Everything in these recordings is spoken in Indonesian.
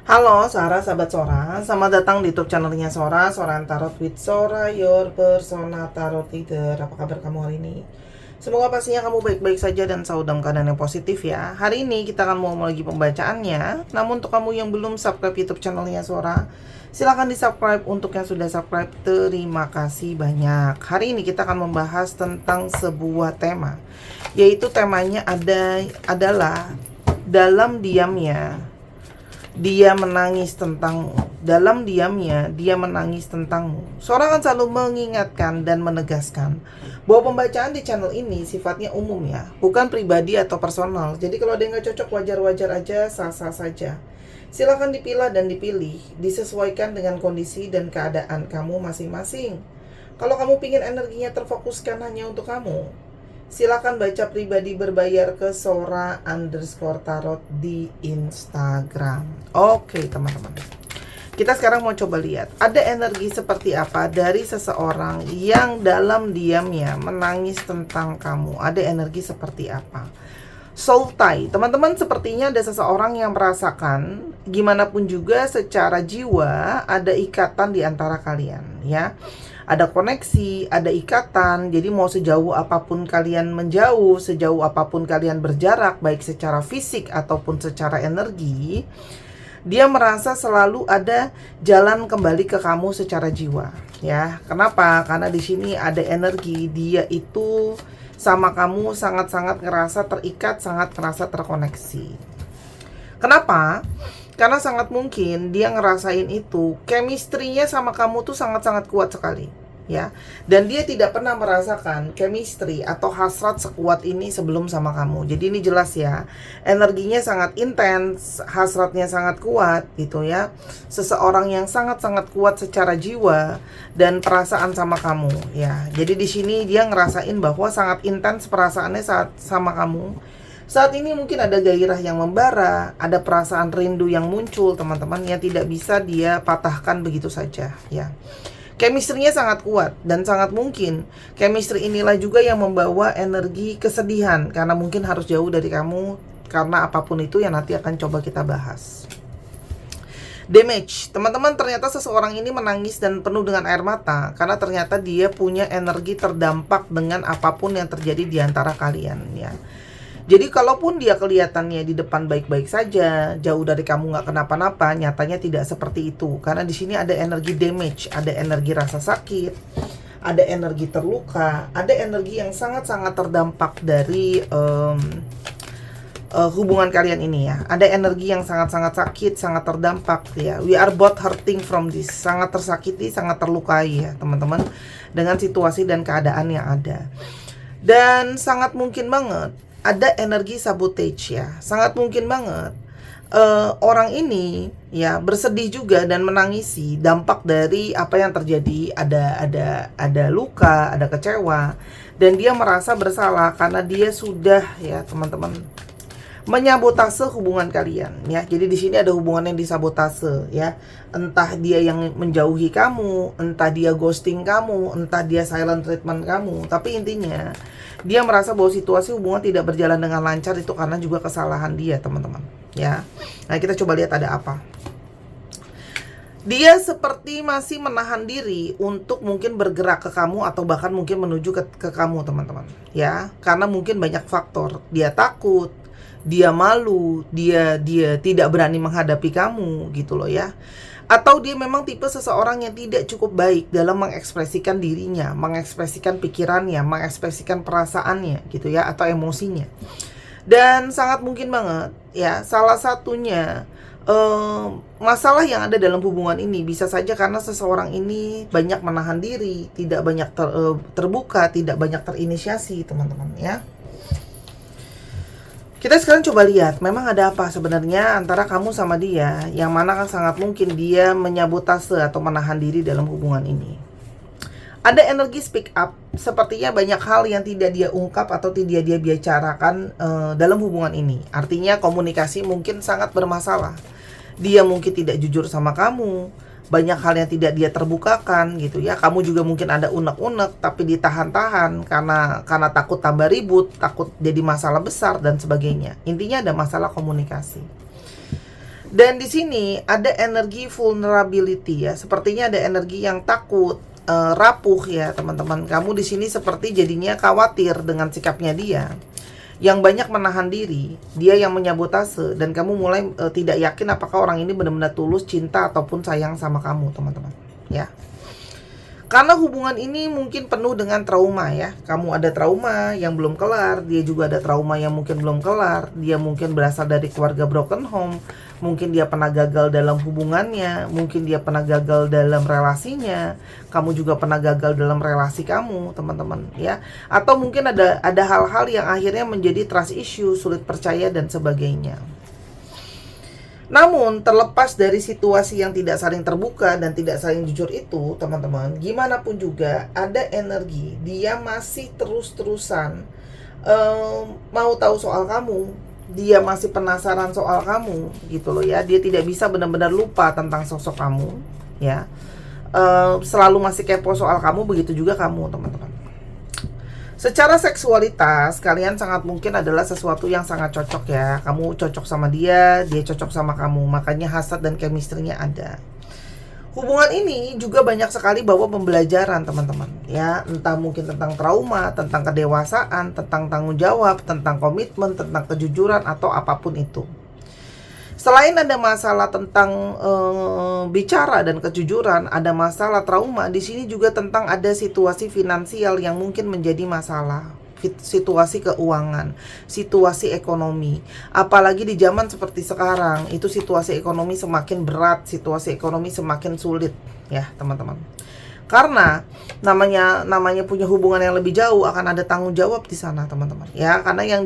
Halo Sora, sahabat Sora, selamat datang di YouTube channelnya Sora, Sora Tarot with Sora, your personal tarot leader. Apa kabar kamu hari ini? Semoga pastinya kamu baik-baik saja dan selalu dalam keadaan yang positif ya. Hari ini kita akan mau lagi pembacaannya. Namun untuk kamu yang belum subscribe YouTube channelnya Sora, silahkan di subscribe. Untuk yang sudah subscribe, terima kasih banyak. Hari ini kita akan membahas tentang sebuah tema, yaitu temanya adalah dalam diamnya dia menangis tentangmu. Dalam diamnya, dia menangis tentangmu. Sora akan selalu mengingatkan dan menegaskan bahwa pembacaan di channel ini sifatnya umum ya, bukan pribadi atau personal. Jadi kalau ada yang gak cocok, wajar-wajar aja, sah-sah saja. Silakan dipilah dan dipilih, disesuaikan dengan kondisi dan keadaan kamu masing-masing. Kalau kamu pingin energinya terfokuskan hanya untuk kamu, silakan baca pribadi berbayar ke Sora_tarot di Instagram. Oke teman-teman, kita sekarang mau coba lihat ada energi seperti apa dari seseorang yang dalam diamnya menangis tentang kamu. Ada energi seperti apa? Soul tie, teman-teman, sepertinya ada seseorang yang merasakan gimana pun juga secara jiwa ada ikatan di antara kalian ya. Ada koneksi, ada ikatan. Jadi mau sejauh apapun kalian menjauh, sejauh apapun kalian berjarak, baik secara fisik ataupun secara energi, dia merasa selalu ada jalan kembali ke kamu secara jiwa ya. Kenapa? Karena di sini ada energi dia itu sama kamu sangat-sangat ngerasa terikat, sangat ngerasa terkoneksi. Kenapa? Karena sangat mungkin dia ngerasain itu, chemistry-nya sama kamu tuh sangat-sangat kuat sekali ya. Dan dia tidak pernah merasakan chemistry atau hasrat sekuat ini sebelum sama kamu. Jadi ini jelas ya, energinya sangat intens, hasratnya sangat kuat gitu ya. Seseorang yang sangat-sangat kuat secara jiwa dan perasaan sama kamu ya. Jadi di sini dia ngerasain bahwa sangat intens perasaannya saat sama kamu. Saat ini mungkin ada gairah yang membara, ada perasaan rindu yang muncul teman-teman, yang tidak bisa dia patahkan begitu saja ya. Chemistry-nya sangat kuat dan sangat mungkin chemistry inilah juga yang membawa energi kesedihan karena mungkin harus jauh dari kamu karena apapun itu yang nanti akan coba kita bahas. Damage, teman-teman, ternyata seseorang ini menangis dan penuh dengan air mata karena ternyata dia punya energi terdampak dengan apapun yang terjadi di antara kalian ya. Jadi kalaupun dia kelihatannya di depan baik-baik saja, jauh dari kamu nggak kenapa-napa, nyatanya tidak seperti itu. Karena di sini ada energi damage, ada energi rasa sakit, ada energi terluka, ada energi yang sangat-sangat terdampak dari hubungan kalian ini ya. Ada energi yang sangat-sangat sakit, sangat terdampak ya. We are both hurting from this. Sangat tersakiti, sangat terlukai ya teman-teman, dengan situasi dan keadaan yang ada. Dan sangat mungkin banget ada energi sabotage ya. Sangat mungkin banget orang ini ya bersedih juga dan menangisi dampak dari apa yang terjadi. Ada luka, ada kecewa, dan dia merasa bersalah karena dia sudah ya teman-teman menyabotase hubungan kalian ya. Jadi di sini ada hubungan yang disabotase ya. Entah dia yang menjauhi kamu, entah dia ghosting kamu, entah dia silent treatment kamu. Tapi intinya dia merasa bahwa situasi hubungan tidak berjalan dengan lancar, itu karena juga kesalahan dia teman-teman ya. Nah kita coba lihat ada apa. Dia seperti masih menahan diri untuk mungkin bergerak ke kamu atau bahkan mungkin menuju ke kamu teman-teman ya. Karena mungkin banyak faktor. Dia takut, dia malu, dia tidak berani menghadapi kamu gitu loh ya. Atau dia memang tipe seseorang yang tidak cukup baik dalam mengekspresikan dirinya, mengekspresikan pikirannya, mengekspresikan perasaannya gitu ya, atau emosinya. Dan sangat mungkin banget ya, salah satunya masalah yang ada dalam hubungan ini bisa saja karena seseorang ini banyak menahan diri, tidak banyak terbuka, tidak banyak terinisiasi teman-teman ya. Kita sekarang coba lihat memang ada apa sebenarnya antara kamu sama dia, yang mana kan sangat mungkin dia menyabotase atau menahan diri dalam hubungan ini. Ada energi speak up, sepertinya banyak hal yang tidak dia ungkap atau tidak dia bicarakan dalam hubungan ini. Artinya komunikasi mungkin sangat bermasalah. Dia mungkin tidak jujur sama kamu, banyak hal yang tidak dia terbukakan gitu ya. Kamu juga mungkin ada unek-unek tapi ditahan-tahan karena takut tambah ribut, takut jadi masalah besar dan sebagainya. Intinya ada masalah komunikasi. Dan di sini ada energi vulnerability ya, sepertinya ada energi yang takut, rapuh ya teman-teman. Kamu di sini seperti jadinya khawatir dengan sikapnya dia, yang banyak menahan diri, dia yang menyabotase, dan kamu mulai tidak yakin apakah orang ini benar-benar tulus cinta ataupun sayang sama kamu teman-teman ya. Karena hubungan ini mungkin penuh dengan trauma ya. Kamu ada trauma yang belum kelar, dia juga ada trauma yang mungkin belum kelar. Dia mungkin berasal dari keluarga broken home, mungkin dia pernah gagal dalam hubungannya, mungkin dia pernah gagal dalam relasinya. Kamu juga pernah gagal dalam relasi kamu, teman-teman ya. Atau mungkin ada hal-hal yang akhirnya menjadi trust issue, sulit percaya dan sebagainya. Namun terlepas dari situasi yang tidak saling terbuka dan tidak saling jujur itu teman-teman, gimana pun juga ada energi dia masih terus-terusan mau tahu soal kamu, dia masih penasaran soal kamu gitu loh ya. Dia tidak bisa benar-benar lupa tentang sosok kamu ya, selalu masih kepo soal kamu, begitu juga kamu teman-teman. Secara seksualitas, kalian sangat mungkin adalah sesuatu yang sangat cocok ya. Kamu cocok sama dia, dia cocok sama kamu. Makanya hasrat dan chemistry-nya ada. Hubungan ini juga banyak sekali bawa pembelajaran teman-teman ya. Entah mungkin tentang trauma, tentang kedewasaan, tentang tanggung jawab, tentang komitmen, tentang kejujuran, atau apapun itu. Selain ada masalah tentang bicara dan kejujuran, ada masalah trauma, di sini juga tentang ada situasi finansial yang mungkin menjadi masalah, situasi keuangan, situasi ekonomi. Apalagi di zaman seperti sekarang, itu situasi ekonomi semakin berat, situasi ekonomi semakin sulit ya, teman-teman. Karena namanya punya hubungan yang lebih jauh, akan ada tanggung jawab di sana teman-teman ya. Karena yang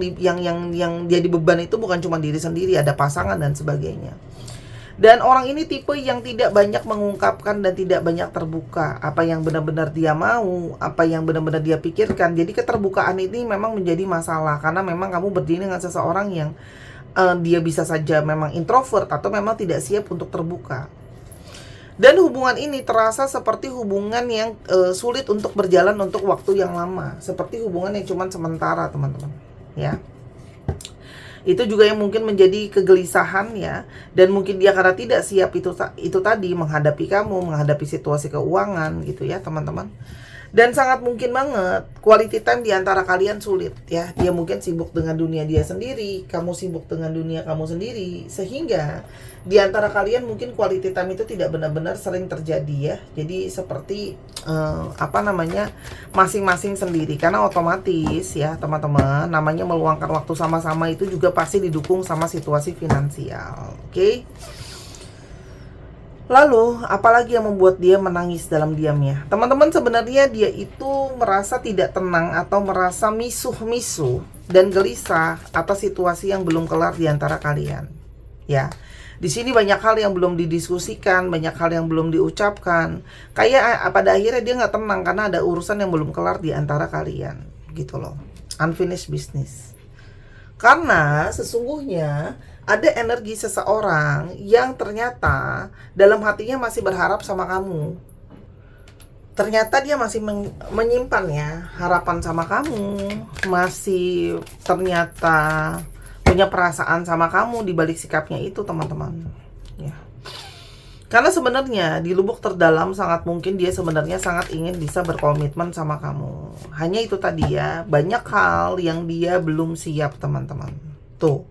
jadi beban itu bukan cuma diri sendiri, ada pasangan dan sebagainya. Dan orang ini tipe yang tidak banyak mengungkapkan dan tidak banyak terbuka apa yang benar-benar dia mau, apa yang benar-benar dia pikirkan. Jadi keterbukaan ini memang menjadi masalah, karena memang kamu berdiri dengan seseorang yang dia bisa saja memang introvert atau memang tidak siap untuk terbuka. Dan hubungan ini terasa seperti hubungan yang sulit untuk berjalan untuk waktu yang lama, seperti hubungan yang cuma sementara teman-teman ya. Itu juga yang mungkin menjadi kegelisahan ya. Dan mungkin dia karena tidak siap itu tadi, menghadapi kamu, menghadapi situasi keuangan gitu ya teman-teman. Dan sangat mungkin banget quality time di antara kalian sulit ya. Dia mungkin sibuk dengan dunia dia sendiri, kamu sibuk dengan dunia kamu sendiri, sehingga di antara kalian mungkin quality time itu tidak benar-benar sering terjadi ya. Jadi seperti masing-masing sendiri. Karena otomatis ya teman-teman, namanya meluangkan waktu sama-sama itu juga pasti didukung sama situasi finansial. Oke? Lalu, apalagi yang membuat dia menangis dalam diamnya? Teman-teman, sebenarnya dia itu merasa tidak tenang atau merasa misuh-misuh dan gelisah atas situasi yang belum kelar di antara kalian. Ya, di sini banyak hal yang belum didiskusikan, banyak hal yang belum diucapkan. Kayak pada akhirnya dia nggak tenang karena ada urusan yang belum kelar di antara kalian, gitu loh. Unfinished business. Karena sesungguhnya ada energi seseorang yang ternyata dalam hatinya masih berharap sama kamu. Ternyata dia masih menyimpan ya harapan sama kamu, masih ternyata punya perasaan sama kamu di balik sikapnya itu teman-teman ya. Karena sebenarnya di lubuk terdalam sangat mungkin dia sebenarnya sangat ingin bisa berkomitmen sama kamu. Hanya itu tadi ya, banyak hal yang dia belum siap teman-teman. Tuh,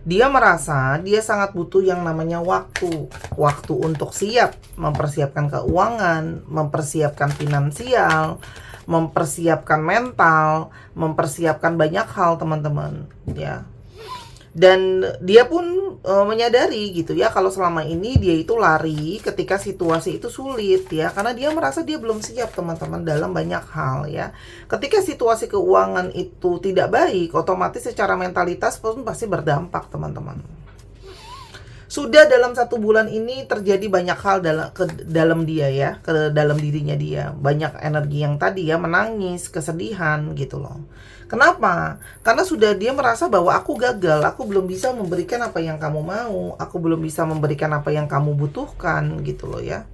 dia merasa dia sangat butuh yang namanya waktu. Waktu untuk siap mempersiapkan keuangan, mempersiapkan finansial, mempersiapkan mental, mempersiapkan banyak hal teman-teman ya. Dan dia pun menyadari gitu ya, kalau selama ini dia itu lari ketika situasi itu sulit ya, karena dia merasa dia belum siap teman-teman dalam banyak hal ya. Ketika situasi keuangan itu tidak baik, otomatis secara mentalitas pun pasti berdampak teman-teman. Sudah dalam 1 bulan ini terjadi banyak hal dalam dia ya, ke dalam dirinya dia. Banyak energi yang tadi ya, menangis, kesedihan gitu loh. Kenapa? Karena sudah dia merasa bahwa aku gagal, aku belum bisa memberikan apa yang kamu mau, aku belum bisa memberikan apa yang kamu butuhkan gitu loh ya.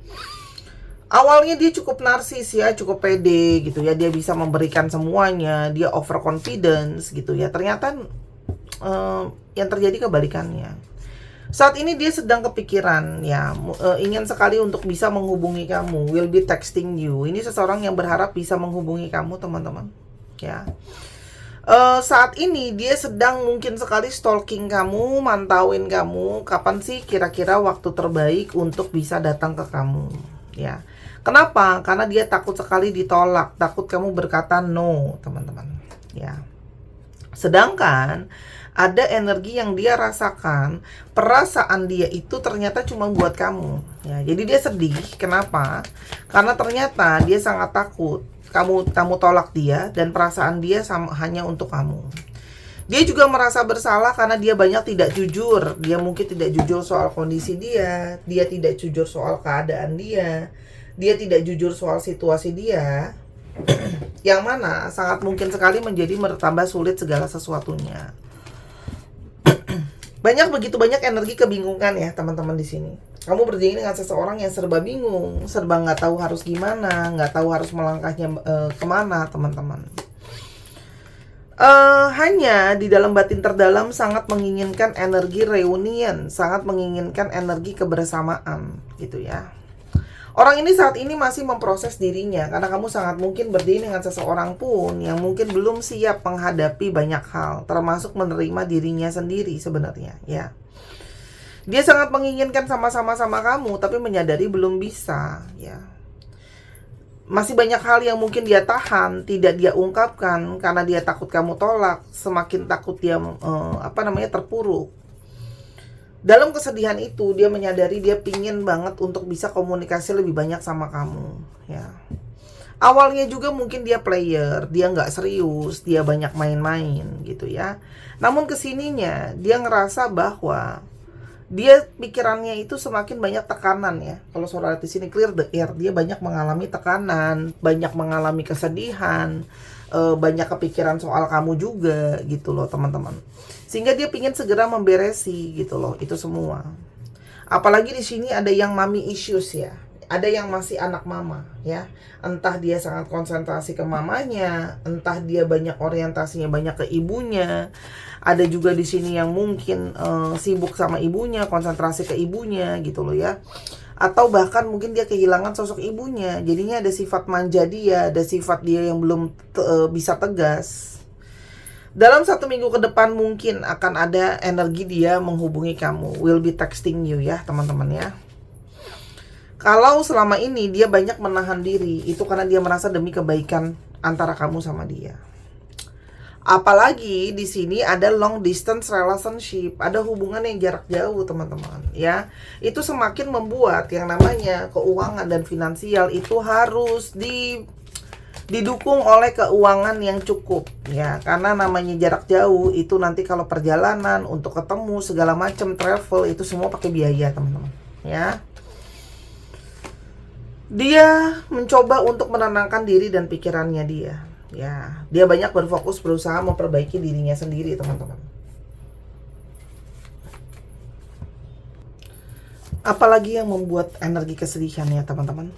Awalnya dia cukup narsis ya, cukup pede gitu ya, dia bisa memberikan semuanya, dia overconfidence gitu ya. Ternyata yang terjadi kebalikannya. Saat ini dia sedang kepikiran ya, ingin sekali untuk bisa menghubungi kamu, will be texting you. Ini seseorang yang berharap bisa menghubungi kamu, teman-teman. Ya. Saat ini dia sedang mungkin sekali stalking kamu, mantauin kamu, kapan sih kira-kira waktu terbaik untuk bisa datang ke kamu, ya. Kenapa? Karena dia takut sekali ditolak, takut kamu berkata no, teman-teman, ya. Sedangkan ada energi yang dia rasakan, perasaan dia itu ternyata cuma buat kamu, ya. Jadi dia sedih. Kenapa? Karena ternyata dia sangat takut kamu tolak dia, dan perasaan dia hanya untuk kamu. Dia juga merasa bersalah karena dia banyak tidak jujur. Dia mungkin tidak jujur soal kondisi dia tidak jujur soal keadaan dia tidak jujur soal situasi dia, yang mana sangat mungkin sekali menjadi bertambah sulit segala sesuatunya. Begitu banyak energi kebingungan ya teman-teman di sini. Kamu berdiri dengan seseorang yang serba bingung, serba nggak tahu harus gimana, nggak tahu harus melangkahnya kemana, teman-teman. Hanya di dalam batin terdalam sangat menginginkan energi reunian, sangat menginginkan energi kebersamaan, gitu ya. Orang ini saat ini masih memproses dirinya, karena kamu sangat mungkin berdiri dengan seseorang pun yang mungkin belum siap menghadapi banyak hal, termasuk menerima dirinya sendiri sebenarnya, ya. Dia sangat menginginkan sama-sama kamu, tapi menyadari belum bisa, ya. Masih banyak hal yang mungkin dia tahan, tidak dia ungkapkan karena dia takut kamu tolak, semakin takut dia terpuruk. Dalam kesedihan itu, dia menyadari dia pingin banget untuk bisa komunikasi lebih banyak sama kamu, ya. Awalnya juga mungkin dia player, dia nggak serius, dia banyak main-main gitu ya. Namun kesininya dia ngerasa bahwa dia pikirannya itu semakin banyak tekanan ya. Kalau saudara di sini clear the air, dia banyak mengalami tekanan, banyak mengalami kesedihan, banyak kepikiran soal kamu juga gitu loh teman-teman. Sehingga dia pingin segera memberesi gitu loh itu semua. Apalagi di sini ada yang mommy issues ya. Ada yang masih anak mama ya. Entah dia sangat konsentrasi ke mamanya, entah dia banyak orientasinya banyak ke ibunya. Ada juga di sini yang mungkin sibuk sama ibunya, konsentrasi ke ibunya gitu loh ya. Atau bahkan mungkin dia kehilangan sosok ibunya. Jadinya ada sifat manja dia, ada sifat dia yang belum bisa tegas. Dalam 1 minggu ke depan mungkin akan ada energi dia menghubungi kamu, will be texting you ya teman-teman ya. Kalau selama ini dia banyak menahan diri, itu karena dia merasa demi kebaikan antara kamu sama dia. Apalagi di sini ada long distance relationship, ada hubungan yang jarak jauh teman-teman ya. Itu semakin membuat yang namanya keuangan dan finansial itu harus didukung oleh keuangan yang cukup ya, karena namanya jarak jauh itu nanti kalau perjalanan untuk ketemu segala macam travel itu semua pakai biaya teman-teman ya. Dia mencoba untuk menenangkan diri dan pikirannya dia ya. Dia banyak berfokus berusaha memperbaiki dirinya sendiri teman-teman. Apalagi yang membuat energi kesedihan ya teman-teman.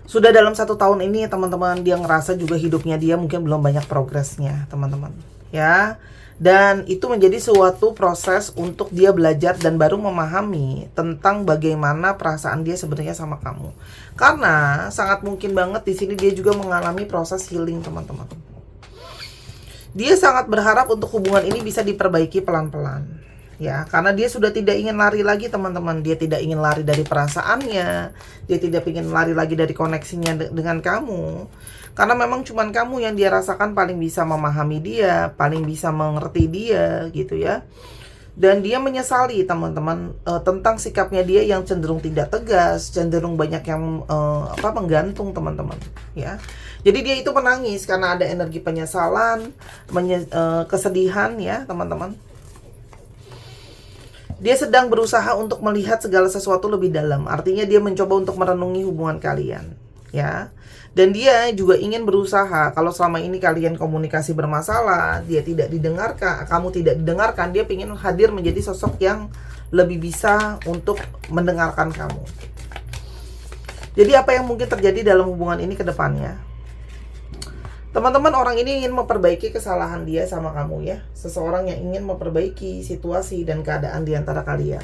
Sudah dalam 1 tahun ini teman-teman dia ngerasa juga hidupnya dia mungkin belum banyak progresnya teman-teman ya. Dan itu menjadi suatu proses untuk dia belajar dan baru memahami tentang bagaimana perasaan dia sebenarnya sama kamu. Karena sangat mungkin banget di sini dia juga mengalami proses healing teman-teman. Dia sangat berharap untuk hubungan ini bisa diperbaiki pelan-pelan. Ya, karena dia sudah tidak ingin lari lagi teman-teman. Dia tidak ingin lari dari perasaannya. Dia tidak ingin lari lagi dari koneksinya dengan kamu. Karena memang cuman kamu yang dia rasakan paling bisa memahami dia, paling bisa mengerti dia gitu ya. Dan dia menyesali teman-teman tentang sikapnya dia yang cenderung tidak tegas, cenderung banyak yang menggantung teman-teman ya. Jadi dia itu menangis karena ada energi penyesalan, kesedihan ya teman-teman. Dia sedang berusaha untuk melihat segala sesuatu lebih dalam. Artinya dia mencoba untuk merenungi hubungan kalian ya. Dan dia juga ingin berusaha, kalau selama ini kalian komunikasi bermasalah, dia tidak didengarkan, kamu tidak didengarkan, dia ingin hadir menjadi sosok yang lebih bisa untuk mendengarkan kamu. Jadi apa yang mungkin terjadi dalam hubungan ini ke depannya? Teman-teman, orang ini ingin memperbaiki kesalahan dia sama kamu ya. Seseorang yang ingin memperbaiki situasi dan keadaan di antara kalian.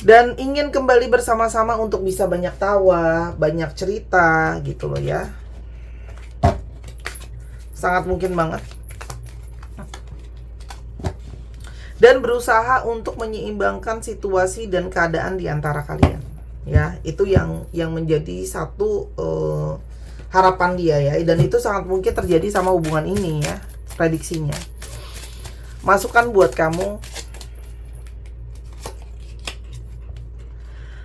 Dan ingin kembali bersama-sama untuk bisa banyak tawa, banyak cerita gitu loh ya. Sangat mungkin banget. Dan berusaha untuk menyeimbangkan situasi dan keadaan di antara kalian. Ya, itu yang menjadi satu harapan dia ya, dan itu sangat mungkin terjadi sama hubungan ini ya, prediksinya. Masukan buat kamu,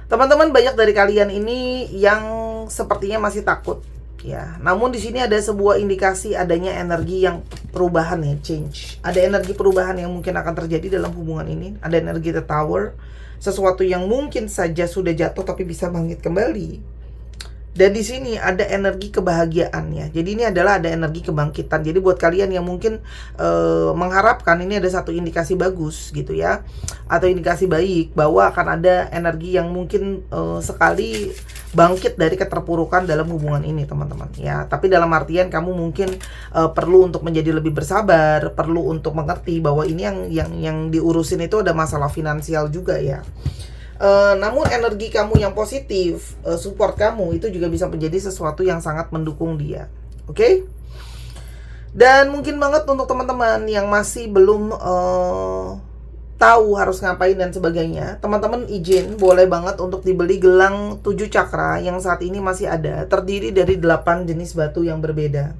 teman-teman, banyak dari kalian ini yang sepertinya masih takut ya. Namun di sini ada sebuah indikasi adanya energi yang perubahan ya, change. Ada energi perubahan yang mungkin akan terjadi dalam hubungan ini. Ada energi the tower, sesuatu yang mungkin saja sudah jatuh tapi bisa bangkit kembali. Dan di sini ada energi kebahagiaan ya. Jadi ini adalah ada energi kebangkitan. Jadi buat kalian yang mungkin mengharapkan, ini ada satu indikasi bagus gitu ya, atau indikasi baik bahwa akan ada energi yang mungkin sekali bangkit dari keterpurukan dalam hubungan ini, teman-teman ya. Tapi dalam artian kamu mungkin perlu untuk menjadi lebih bersabar, perlu untuk mengerti bahwa ini yang diurusin itu ada masalah finansial juga ya. Namun energi kamu yang positif, support kamu itu juga bisa menjadi sesuatu yang sangat mendukung dia. Oke? Dan mungkin banget untuk teman-teman yang masih belum tahu harus ngapain dan sebagainya, teman-teman izin boleh banget untuk dibeli gelang 7 cakra yang saat ini masih ada, terdiri dari 8 jenis batu yang berbeda.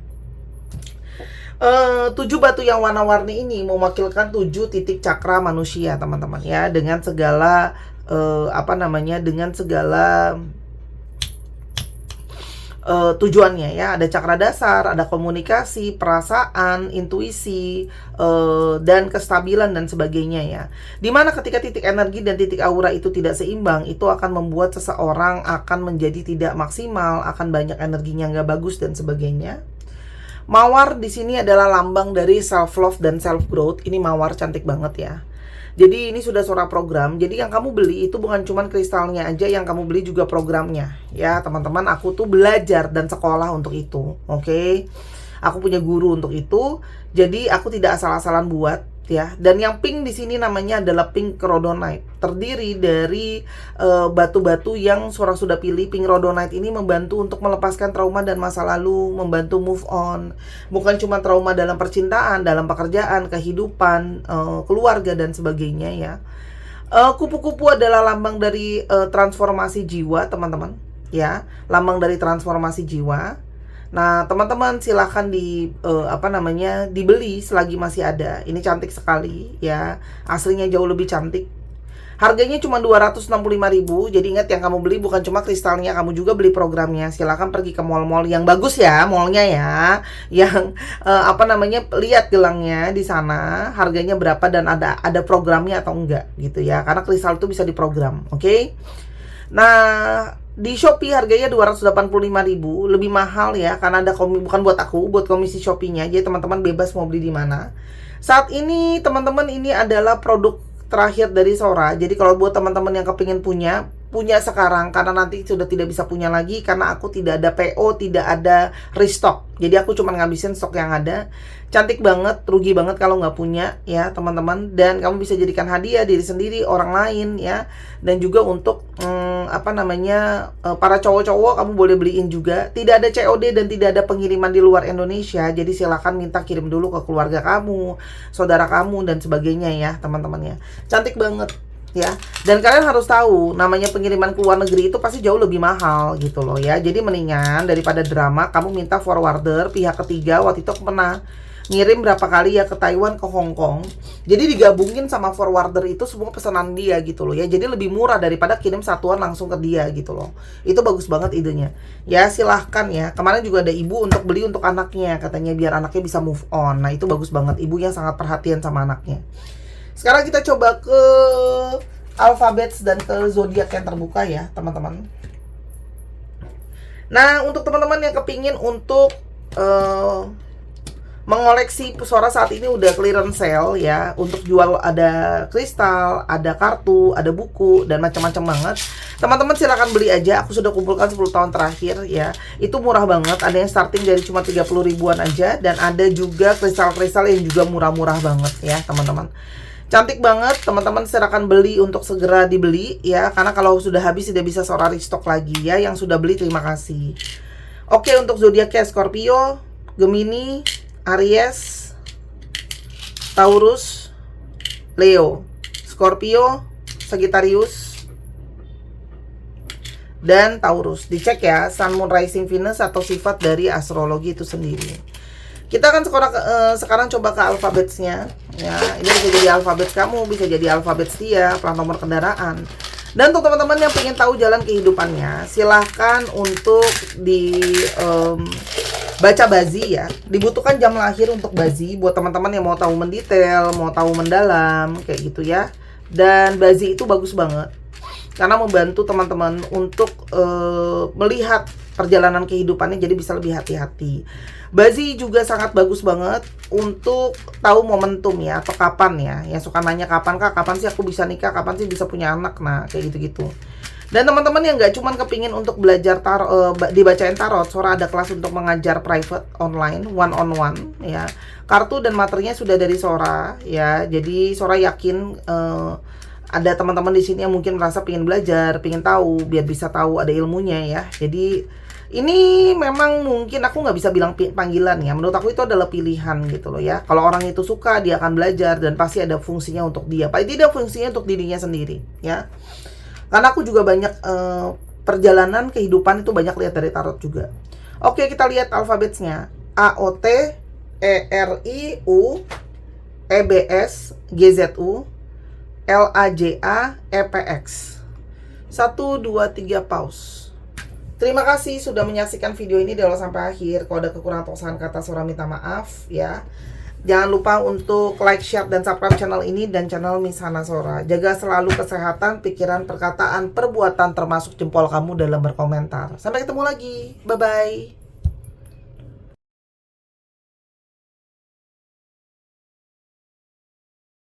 7 batu yang warna-warni ini mewakilkan 7 titik cakra manusia, teman-teman ya, dengan segala dengan segala tujuannya ya. Ada cakra dasar, ada komunikasi, perasaan, intuisi, dan kestabilan dan sebagainya ya. Dimana ketika titik energi dan titik aura itu tidak seimbang, itu akan membuat seseorang akan menjadi tidak maksimal, akan banyak energinya nggak bagus dan sebagainya. Mawar di sini adalah lambang dari self love dan self growth. Ini mawar cantik banget ya. Jadi ini sudah suara program. Jadi yang kamu beli itu bukan cuma kristalnya aja, yang kamu beli juga programnya. Ya teman-teman, aku tuh belajar dan sekolah untuk itu. Oke? Aku punya guru untuk itu. Jadi aku tidak asal-asalan buat ya. Dan yang pink di sini namanya adalah pink rhodonite. Terdiri dari batu-batu yang Sora sudah pilih. Pink rhodonite ini membantu untuk melepaskan trauma dan masa lalu, membantu move on. Bukan cuma trauma dalam percintaan, dalam pekerjaan, kehidupan, keluarga dan sebagainya ya. Kupu-kupu adalah lambang dari transformasi jiwa, teman-teman ya. Lambang dari transformasi jiwa. Nah, teman-teman silahkan dibeli selagi masih ada. Ini cantik sekali ya. Aslinya jauh lebih cantik. Harganya cuma 265.000. Jadi ingat, yang kamu beli bukan cuma kristalnya, kamu juga beli programnya. Silahkan pergi ke mall-mall yang bagus ya, mallnya ya. Yang lihat gelangnya di sana, harganya berapa dan ada programnya atau enggak gitu ya. Karena kristal itu bisa diprogram, oke? Nah, di Shopee harganya 285.000, lebih mahal ya, karena ada bukan buat aku, buat komisi Shopee-nya. Jadi teman-teman bebas mau beli di mana. Saat ini teman-teman, ini adalah produk terakhir dari Sora. Jadi kalau buat teman-teman yang kepingin punya sekarang, karena nanti sudah tidak bisa punya lagi, karena aku tidak ada PO, tidak ada restock. Jadi aku cuma ngabisin stok yang ada. Cantik banget, rugi banget kalau nggak punya ya teman-teman. Dan kamu bisa jadikan hadiah diri sendiri, orang lain ya. Dan juga untuk para cowok-cowok kamu boleh beliin juga. Tidak ada COD dan tidak ada pengiriman di luar Indonesia. Jadi silakan minta kirim dulu ke keluarga kamu, saudara kamu dan sebagainya ya teman-teman ya. Cantik banget ya. Dan kalian harus tahu, namanya pengiriman ke luar negeri itu pasti jauh lebih mahal gitu loh ya. Jadi mendingan daripada drama, kamu minta forwarder pihak ketiga. Waktu itu aku pernah ngirim berapa kali ya ke Taiwan, ke Hong Kong. Jadi digabungin sama forwarder itu semua pesanan dia gitu loh ya. Jadi lebih murah daripada kirim satuan langsung ke dia gitu loh. Itu bagus banget idenya. Ya silahkan ya. Kemarin juga ada ibu untuk beli untuk anaknya, katanya biar anaknya bisa move on. Nah itu bagus banget. Ibunya sangat perhatian sama anaknya. Sekarang kita coba ke alfabet dan ke zodiak yang terbuka ya teman-teman. Nah untuk teman-teman yang kepingin untuk mengoleksi Sora saat ini udah clearance sale ya. Untuk jual ada kristal, ada kartu, ada buku, dan macam-macam banget. Teman-teman silakan beli aja. Aku sudah kumpulkan 10 tahun terakhir ya. Itu murah banget. Ada yang starting dari cuma 30 ribuan aja. Dan ada juga kristal-kristal yang juga murah-murah banget ya teman-teman. Cantik banget, teman-teman silakan beli untuk segera dibeli ya. Karena kalau sudah habis tidak bisa Sora restock lagi ya. Yang sudah beli terima kasih. Oke, untuk zodiaknya Scorpio, Gemini, Aries, Taurus, Leo, Scorpio, Sagittarius, dan Taurus. Dicek ya, Sun, Moon, Rising, Venus atau sifat dari astrologi itu sendiri. Kita akan sekarang coba ke alfabetsnya. Ya, ini bisa jadi alfabet kamu, bisa jadi alfabet dia, plat nomor kendaraan. Dan untuk teman-teman yang ingin tahu jalan kehidupannya, silahkan untuk baca Bazi ya. Dibutuhkan jam lahir untuk Bazi buat teman-teman yang mau tahu mendetail, mau tahu mendalam kayak gitu ya. Dan Bazi itu bagus banget karena membantu teman-teman untuk melihat perjalanan kehidupannya, jadi bisa lebih hati-hati. Bazi juga sangat bagus banget untuk tahu momentum ya, atau kapan ya. Yang suka nanya kapan kak, kapan sih aku bisa nikah, kapan sih bisa punya anak, nah kayak gitu-gitu. Dan teman-teman yang nggak cuman kepingin untuk belajar dibacain tarot, Sora ada kelas untuk mengajar private online, one on one ya. Kartu dan materinya sudah dari Sora ya. Jadi Sora yakin ada teman-teman di sini yang mungkin merasa pengen belajar, pengen tahu, biar bisa tahu ada ilmunya ya. Jadi ini memang mungkin aku nggak bisa bilang panggilan ya. Menurut aku itu adalah pilihan gitu loh ya. Kalau orang itu suka, dia akan belajar dan pasti ada fungsinya untuk dia. Pasti tidak fungsinya untuk dirinya sendiri ya. Karena aku juga banyak perjalanan kehidupan itu banyak lihat dari tarot juga. Oke, kita lihat alfabetnya. A O T E R I U E B S G Z U L A J A E P X. 1 2 3 pause. Terima kasih sudah menyaksikan video ini dari awal sampai akhir. Kalau ada kekurangan atau kesalahan kata, Sora minta maaf ya. Jangan lupa untuk like, share, dan subscribe channel ini dan channel Miss Hana Sora. Jaga selalu kesehatan, pikiran, perkataan, perbuatan, termasuk jempol kamu dalam berkomentar. Sampai ketemu lagi. Bye-bye.